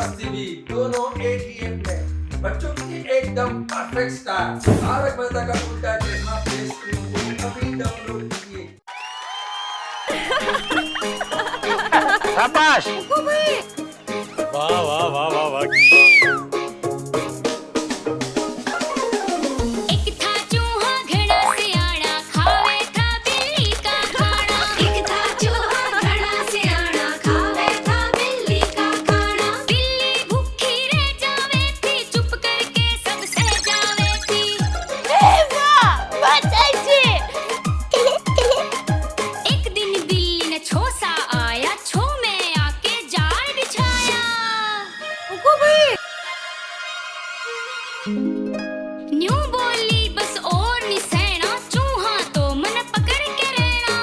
मस्ती भी दोनों एक ही ऐप में। बच्चों की एकदम परफेक्ट स्टार तारक मेहता का उल्टा चश्मा प्ले स्टोर को अभी डाउनलोड कीजिए। शाबाश। वाह वाह वाह वाह वाह। न्यू बोली बस और नहीं सहना, चूहा तो मन पकड़ के रहना।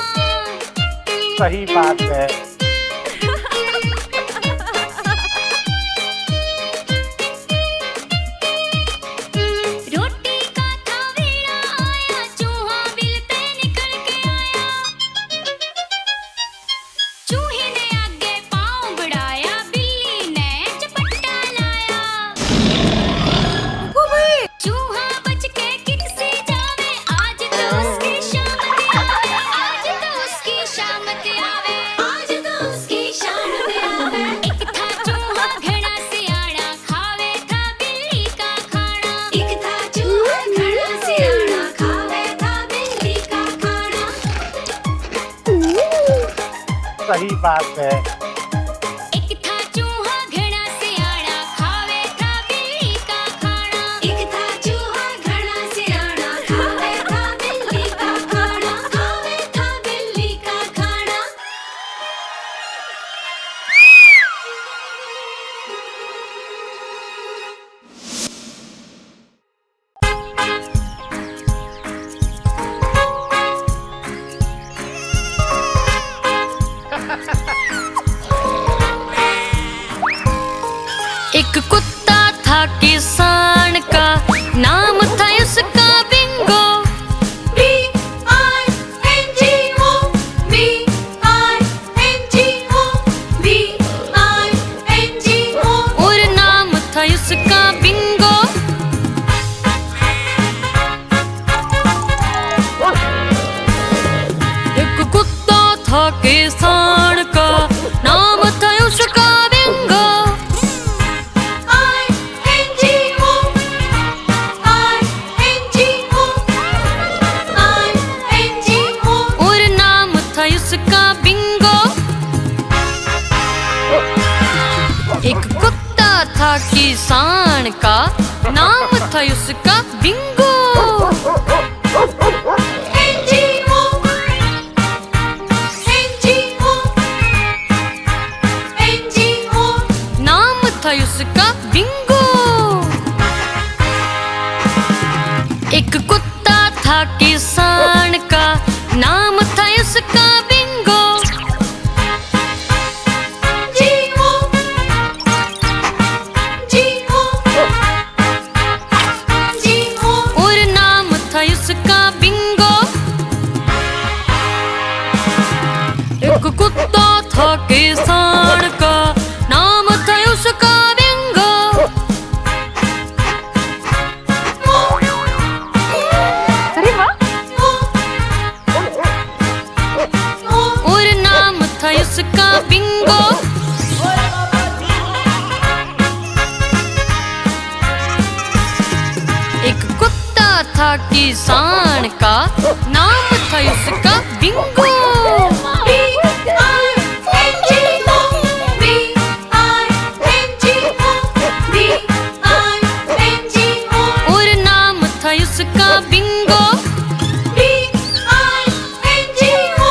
सही बात है। रोटी का था वेड़ा आया, चूहा बिल पे निकल के आया। चूहे ने आगे पाँव बढ़ाया, बिल्ली ने झपट्टा लाया। चूहा बच के किससे जावे, आज तो उसकी शामत आवे, आज तो उसकी शामत आवे, आज तो उसकी शामत आवे। एक था चूहा घड़ा सियाड़ा, खावे था बिल्ली का खाना। एक था चूहा घड़ा सियाड़ा, खावे था बिल्ली का खाना। सही बात है। एक था चूहा घड़ा सियाड़ा, खावे था बिल्ली का खाना। एक था चूहा घड़ा सियाड़ा, खावे था बिल्ली का खाना, खावे था बिल्ली का खाना। एक कुत्ता था किसान का, नाम था उसका बिंगो। B-I-N-G-O, B-I-N-G-O, B-I-N-G-O, और नाम था उसका बिंगो। एक कुत्ता था किसान का, नाम था उसका बिंगो। I-N-G-O, I-N-G-O, I-N-G-O, और नाम था उसका बिंगो। एक कुत्ता था किसान का, नाम था उसका बिंगो। N-G-O, N-G-O, N-G-O, नाम था उसका बिंगो। एक कुत्ता था किसान का, नाम था उसका बिंगो। G-O, G-O, G-O, और नाम था उसका बिंगो। एक कुत्ता था किसान का, नाम था उसका बिंगो। अरे वाह। और नाम था उसका बिंगो। एक कुत्ता था किसान का, नाम था उसका बिंगो। B-I-N-G-O, B-I-N-G-O, B-I-N-G-O, और नाम था उसका बिंगो। B-I-N-G-O,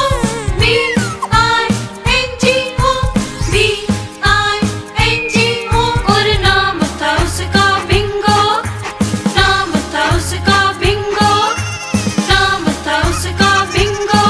B-I-N-G-O, B-I-N-G-O, और नाम था उसका बिंगो। नाम था उसका बिंगो, नाम था उसका बिंगो।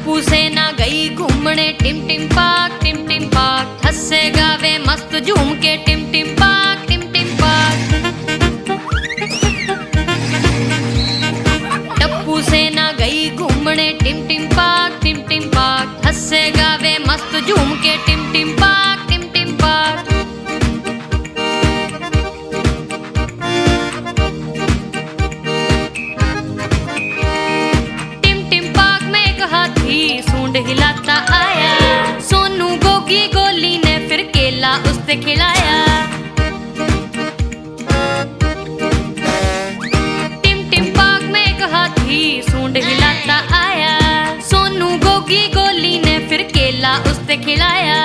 टप्पू सेना गई घूमने टिम टिम पाक हंसे गावे मस्त झूम के टिम टिम पाक टप्पू सेना गई घूमने टिम टिम पाक हंसे गावे मस्त झूम के टिम टिम पाक सूंड हिलाता आया, सोनू गोगी गोली ने फिर केला उससे खिलाया। टिम टिम पाक में एक हाथी सूंड हिलाता आया, सोनू गोगी गोली ने फिर केला उससे खिलाया।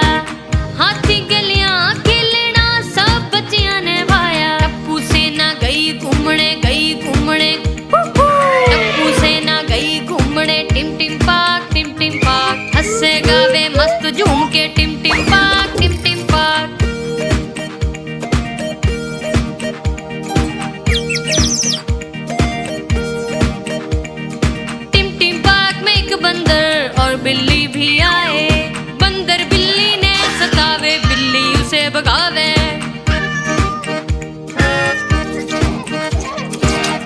हाथी गलियां खेलना सब बच्चियां ने भाया। टप्पू सेना गई घूमने टप्पू सेना गई घूमने टिम टिम पाक हंसे गावे मस्त झूम के टिम टिम पाक टिम टिम पाक में एक बंदर और बिल्ली भी आए। बंदर बिल्ली ने सतावे, बिल्ली उसे भगावे।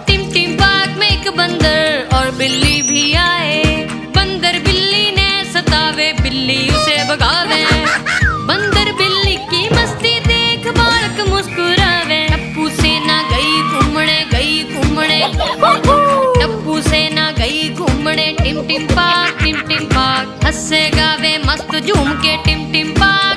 टिम टिम पाक में एक बंदर और बिल्ली भी आए। बंदर बिल्ली ने सतावे, बिल्ली उसे भगावे। बंदर बिल्ली की मस्ती देख बालक मुस्कुरावे। टप्पू सेना गई घूमने टप्पू सेना गई घूमने टिम टिम पाक हंसे गावे मस्त झूम के टिम टिम पाक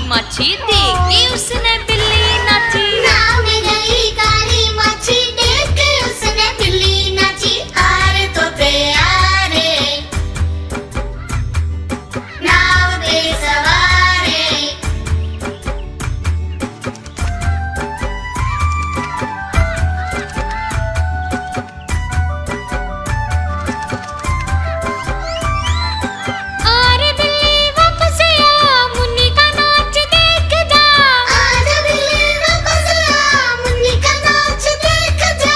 मच्छी देखी उसने बिल्ली नाची। नाव में गई काली मच्छी देख के उसने बिल्ली नाची। आरे तोते आरे, नाव पे सवारे। आरे बिल्ली वापस आ, मुन्नी का नाच देख जा। आजा बिल्ली वापस आ, मुन्नी का नाच देख जा।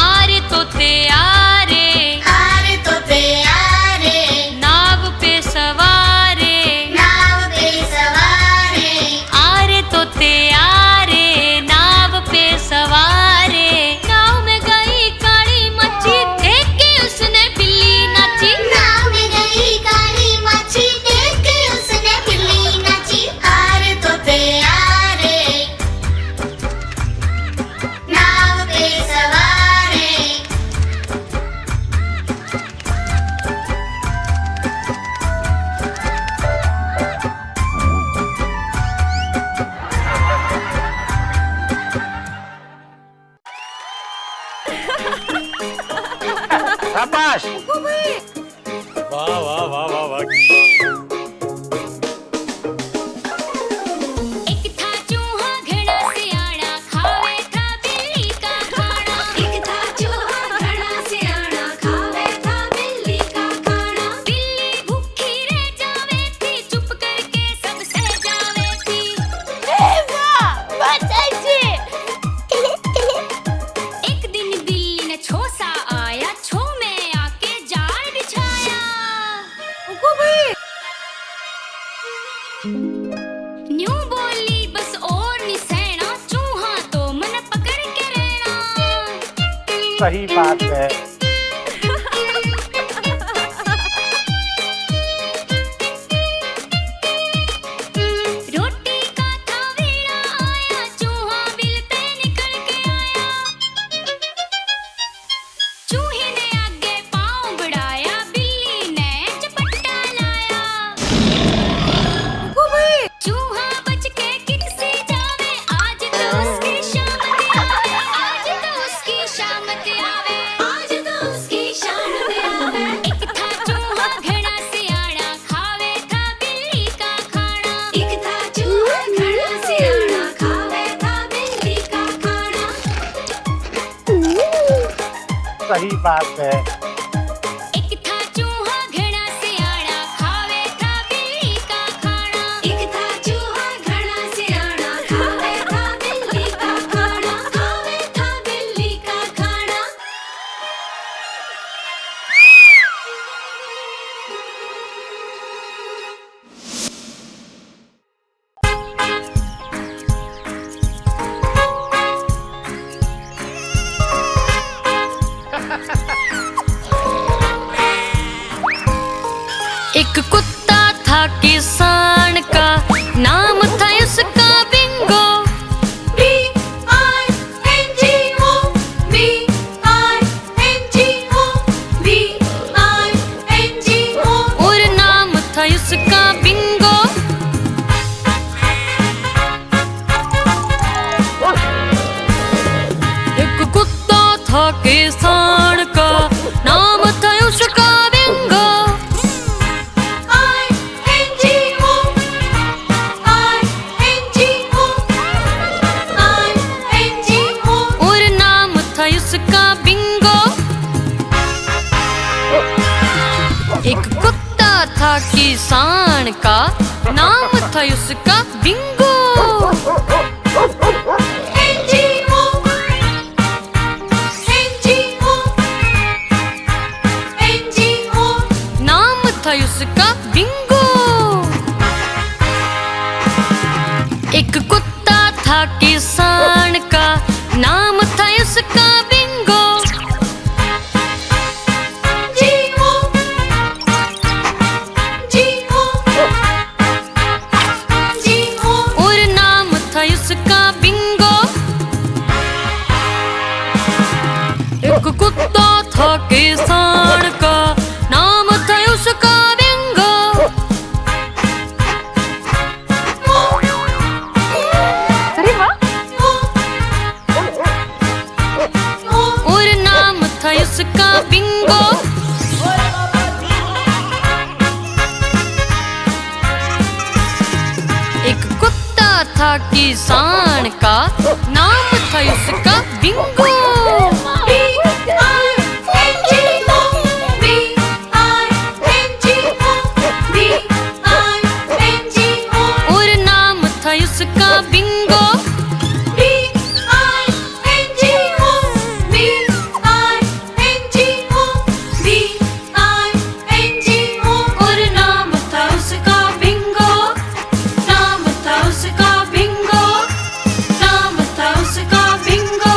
आरे तोते आरे, आरे तोते आरे, नाव पे सवारे। नाव पे सवारे। आरे तोते आरे, नाव पे सवारे। नाव में गई काली मच्छी देख के उसने बिल्ली नाची। नाव में गई काली मच्छी देख के उसने बिल्ली नाची। आरे तोते आरे, नाव पे सवारे। शाबाश। वाह वाह वाह वाह वाह। एक था चूहा घड़ा सियाना, खावे था बिल्ली का खाना। एक था चूहा घड़ा सियाना, खावे था बिल्ली का खाना। बिल्ली भूखी रह जावे थी, चुप करके सब सह जावे थी। एक दिन बिल्ली ने छो सा आया, छो में आके जाल बिछाया। सही बात है। रोटी का था वेड़ा आया, चूहा बिल पे निकल के आया। चूहे ने आगे पाँव बढ़ाया, बिल्ली ने झपट्टा लाया। चूहा बच के किससे जावे, आज तो उसकी शामत आवे। आज तो उसकी शामत आवे। आज तो उसकी शामत आवे। एक था चूहा घड़ा सियाना, खावे था बिल्ली का खाना। एक था चूहा घड़ा सियाना, खावे था बिल्ली का खाना। सही बात है। एक था चूहा घड़ा सियाना, खावे था बिल्ली का खाना। एक था चूहा घड़ा सियाना, खावे था बिल्ली का खाना। खावे था बिल्ली का खाना। एक कुत्ता था किसान का, नाम था उसका बिंगो। B-I-N-G-O, B-I-N-G-O, B-I-N-G-O। और नाम था उसका बिंगो। एक कुत्ता था किसान का, नाम था उसका बिंगो। I-N-G-O, I-N-G-O, I-N-G-O। और नाम था उसका बिंगो। एक कुत्ता था किसान का, नाम था उसका बिंगो। N-G-O, N-G-O, N-G-O। नाम था उसका बिंगो। एक कुत्ता था किसान का, नाम था उसका बिंगो। G-O, G-O, G-O। और नाम था उसका बिंगो। एक कुत्ता था किसान का, नाम था उसका बिंगो। अरे वाह। और नाम था उसका बिंगो। एक कुत्ता था किसान का, नाम था उसका बिंगो। B-I-N-G-O, B-I-N-G-O, B-I-N-G-O। और नाम था उसका बिंगो। B-I-N-G-O, B-I-N-G-O, B-I-N-G-O। और नाम था उसका बिंगो। नाम था उसका बिंगो। नाम था उसका बिंगो।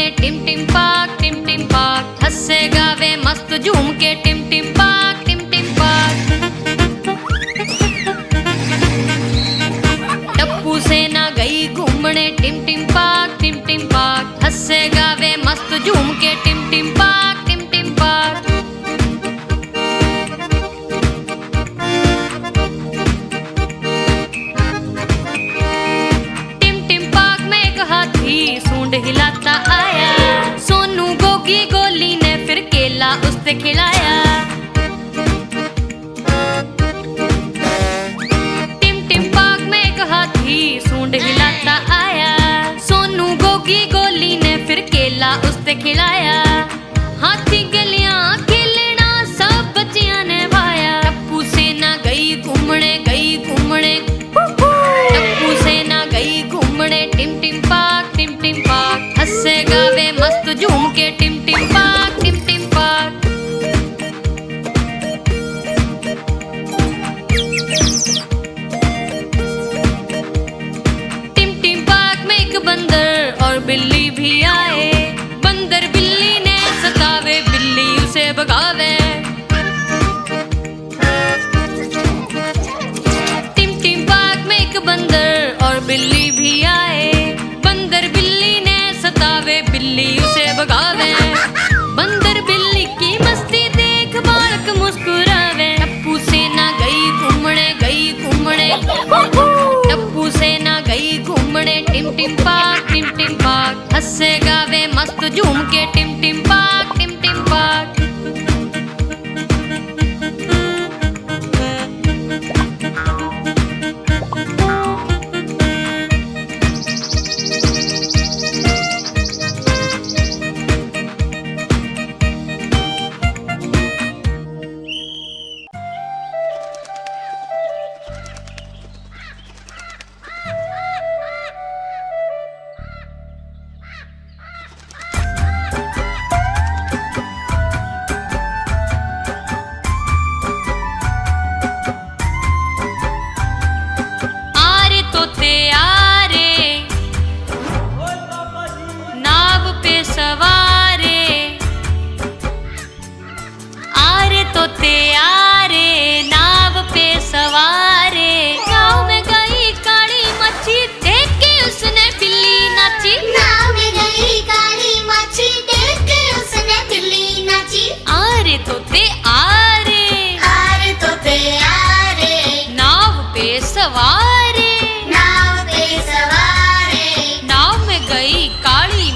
घूमने टिम टिम पाक हंसे गावे मस्त झूम के टिम टिम पाक टप्पू सेना गई घूमने टिम टिम पाक हंसे गावे मस्त झूम के टिम टिम पाक सूंड हिलाता आया सोनू गोगी गोली ने फिर केला उससे खिलाया टिम पाक में एक हाथी सूंड हिलाता आया सोनू गोगी गोली ने फिर केला उससे खिलाया हाथी गलियां खेलना सब बच्चियां ने भाया टप्पू सेना गई घूमने टप्पू सेना गई घूमने टिम टिम पाक हंसे गावे मस्त झूम के टिम टिम पाक टिम टिम पाक में एक बंदर और बिल्ली भी आए बंदर बिल्ली ने सतावे बिल्ली उसे भगावे टिम पाक में एक बंदर और बिल्ली भी आए बंदर बिल्ली ने सतावे बिल्ली उसे भगावे बंदर बिल्ली की मस्ती देख बालक मुस्कुरावे टप्पू सेना गई घूमने टप्पू सेना गई घूमने टिम टिम पाक हंसे गावे मस्त झूम के टिम टिम पाक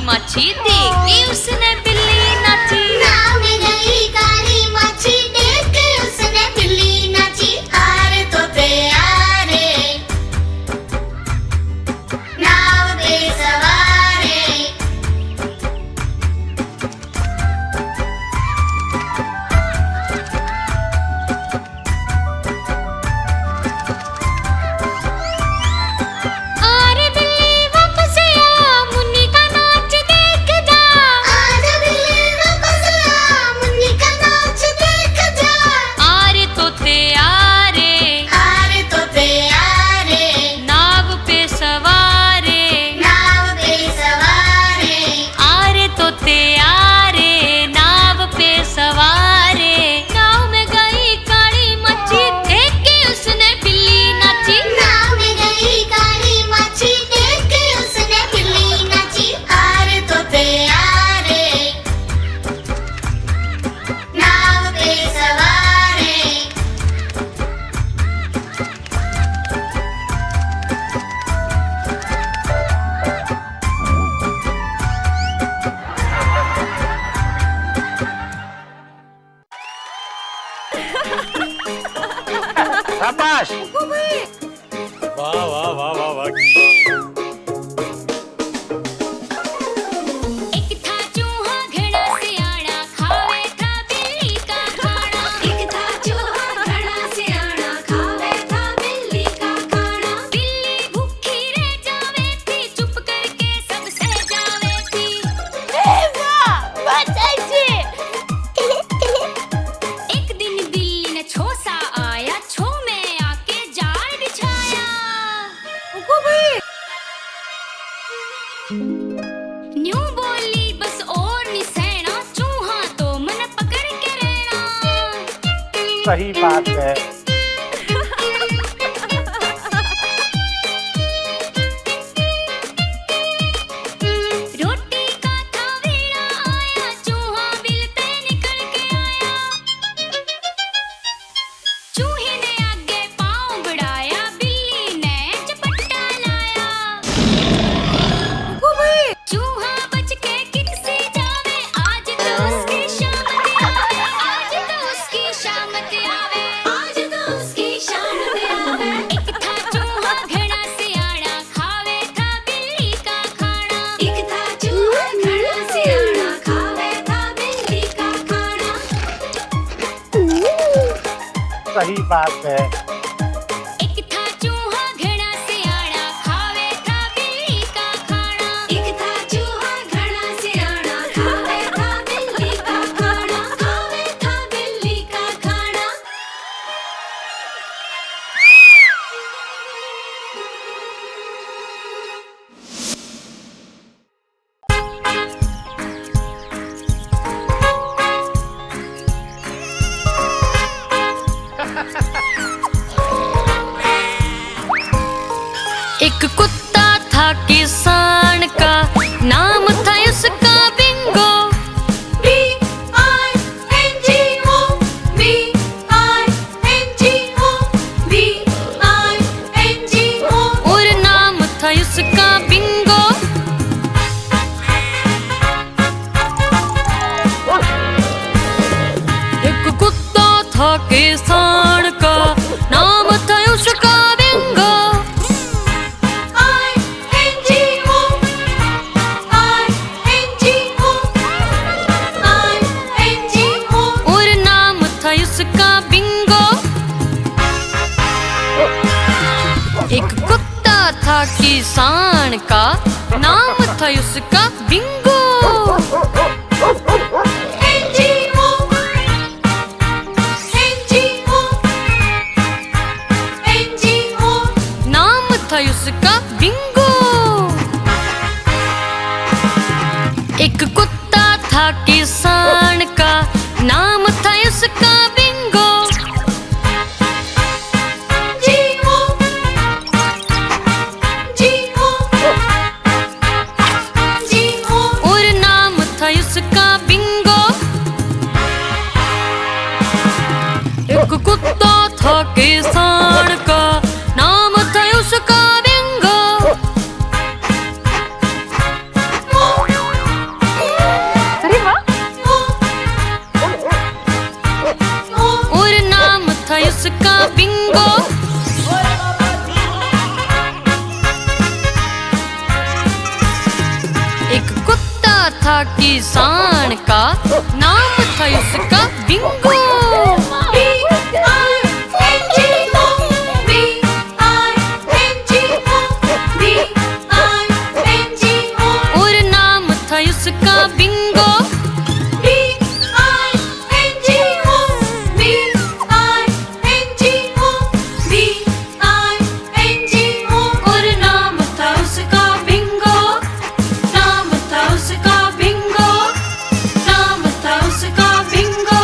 मच्छी देखी उसने बिल्ली नाची नाव में गई काली मच्छी देख के उसने बिल्ली नाची आरे तोते आरे नाव पे सवारे आरे बिल्ली वापस आ मुन्नी का नाच देख जा आजा बिल्ली वापस आ मुन्नी का नाच देख जा आरे तोते आरे नाव पे सवारे नाव पे सवारे आरे तोते आरे नाव पे सवारे नाव में गई काली मच्छी देख के उसने बिल्ली नाची नाव में गई काली मच्छी देख के उसने बिल्ली नाची आरे तोते आरे नाव पे सवारे शाबाश वाह वाह वाह वाह वाह एक था चूहा घड़ा सियाना खावे था बिल्ली का खाना एक था चूहा घड़ा सियाना खावे था बिल्ली का खाना बिल्ली भूखी रह जावे थी चुप करके सब सह जावे थी एक दिन बिल्ली ने छो सा आया छो में आके जाल बिछाया सही बात है। रोटी का था वेड़ा आया, चूहा बिलते निकल के आया। चूहे ने आगे पाँव बढ़ाया, बिल्ली ने झपट्टा लाया। चूहा बच के किससे जावे, आज तो उसकी शामत आवे। आज तो उसकी शामत आवे, आज तो उसकी शामत आवे। एक था चूहा घड़ा सियाड़ा, खावे था बिल्ली का खाना। एक था चूहा घड़ा सियाड़ा, खावे था बिल्ली का खाना। सही बात है। एक था चूहा घड़ा सियाड़ा, खावे था बिल्ली का खाना। एक था चूहा घड़ा सियाड़ा, खावे था बिल्ली का खाना। खावे था बिल्ली का खाना। एक कुत्ता था किसान का, नाम था उसका बिंगो। B-I-N-G-O, B-I-N-G-O, B-I-N-G-O। और नाम था उसका बिंगो। एक कुत्ता था किसान का, नाम था उसका बिंगो। I-N-G-O, I-N-G-O, I-N-G-O। और नाम था उसका बिंगो। एक कुत्ता था किसान का, नाम था उसका बिंगो। N-G-O, N-G-O, N-G-O। नाम था उसका बिंगो। एक कुत्ता था किसान का, नाम था उसका बिंगो। G-O, G-O, G-O। और नाम था उसका बिंगो। एक कुत्ता था किसान का, नाम था उसका बिंगो। और नाम था उसका बिंगो। एक कुत्ता था किसान का, नाम था उसका बिंगो। B-I-N-G-O, B-I-N-G-O, B-I-N-G-O। और नाम था उसका बिंगो। B-I-N-G-O, B-I-N-G-O, B-I-N-G-O। और नाम था उसका बिंगो। नाम था उसका बिंगो। नाम था उसका बिंगो।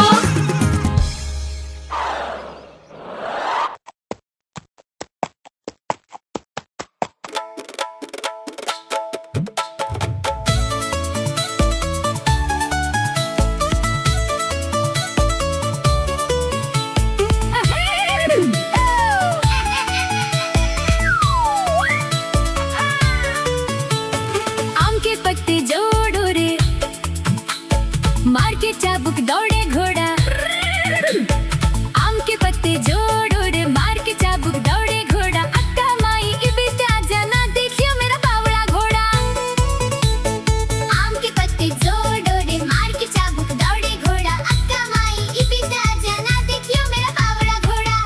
आम के पत्ते जोड़ो रे, मार के चाबुक दौड़े घोड़ा। आम के पत्ते जोड़ो रे, मार के चाबुक दौड़े घोड़ा। अक्का माई इबिता जाना, देखियो मेरा बावड़ा घोड़ा। आम के पत्ते जोड़ो रे, मार के चाबुक दौड़े घोड़ा। अक्का माई इबिता जाना, देखियो मेरा बावड़ा घोड़ा।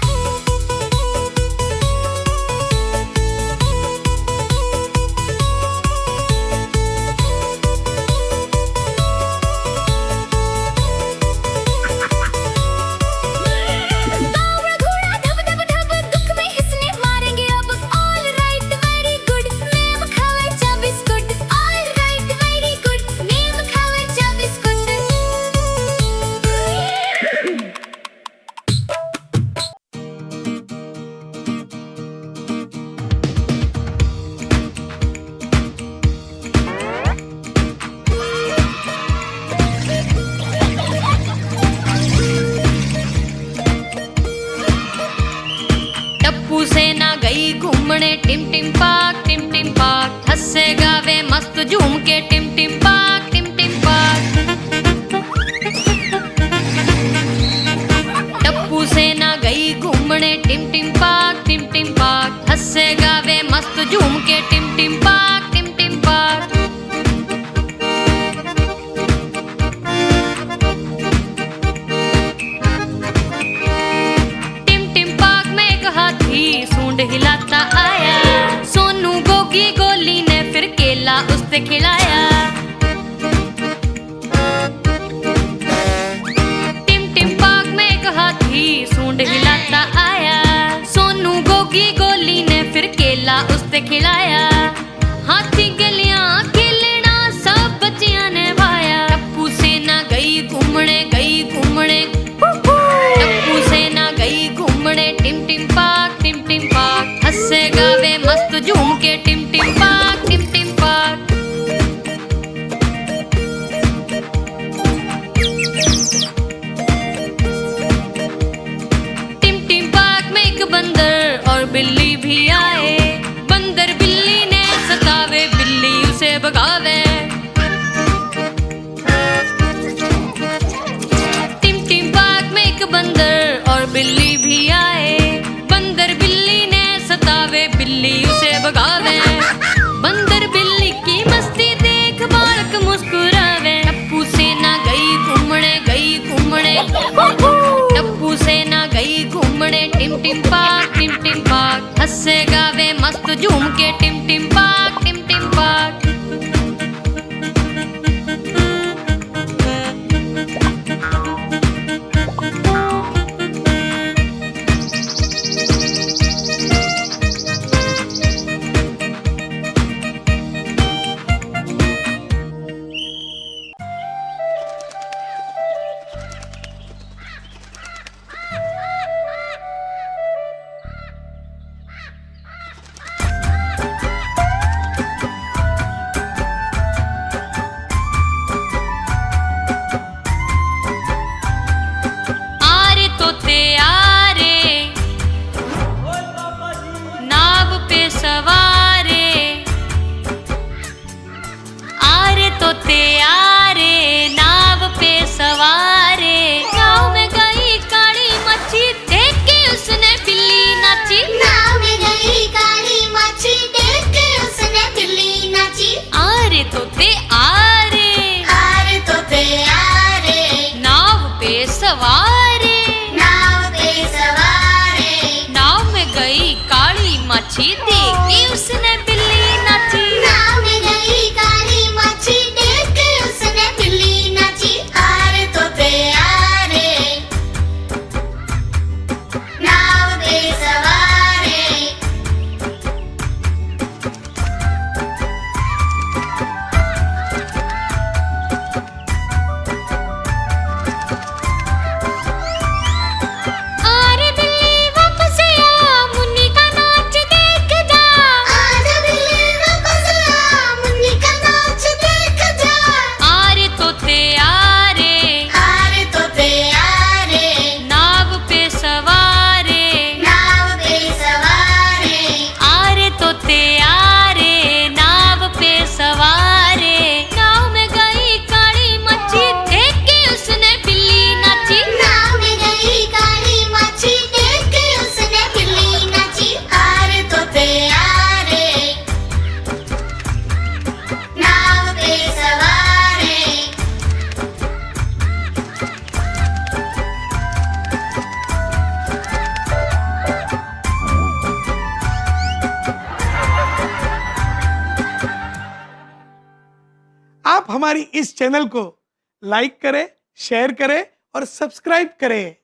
घूमने टिम टिम पाक हंसे गावे मस्त झूम के टिम पाक टप्पू सेना गई घूमने टिम पाक हंसे गावे मस्त झूम के टिम पाक सूंड हिलाता आया सोनू गोगी गोली ने फिर केला उससे खिलाया टिम पाक में एक हाथी सूंड हिलाता आया सोनू गोगी गोली ने फिर केला उससे खिलाया हाथी गलियां खेलना सब बच्चियां ने भाया टप्पू सेना गई घूमने टप्पू सेना गई घूमने टिम पाक हंसे गावे मस्त झूम के टिम पाक टिम पाक में एक बंदर और बिल्ली भी आए बंदर बिल्ली ने सतावे बिल्ली उसे भगावे टिम पाक में एक बंदर और बिल्ली भी आए बंदर बिल्ली ने सतावे बिल्ली उसे भगावे बंदर बिल्ली की मस्ती देख बालक मुस्कुरावे टप्पू सेना गई घूमने टप्पू सेना गई घूमने टिम पाक हंसे गावे मस्त झूम के टिम पाक मच्छी देखी उसने बिल्ली नाची नाव में गई काली मच्छी देख के उसने बिल्ली नाची आरे तोते आरे नाव पे सवारे आरे बिल्ली वापस आ मुन्नी का नाच देख जा आजा बिल्ली वापस आ मुन्नी का नाच देख जा आरे तोते आरे नाव पे सवारे आरे तोते आरे नाव पे सवारे नाव में गई काली मच्छी देख के उसने बिल्ली नाची नाव में गई काली मच्छी देख के उसने बिल्ली नाची आरे तोते आरे नाव पे सवारे आप हमारी इस चैनल को लाइक करें, शेयर करें और सब्सक्राइब करें।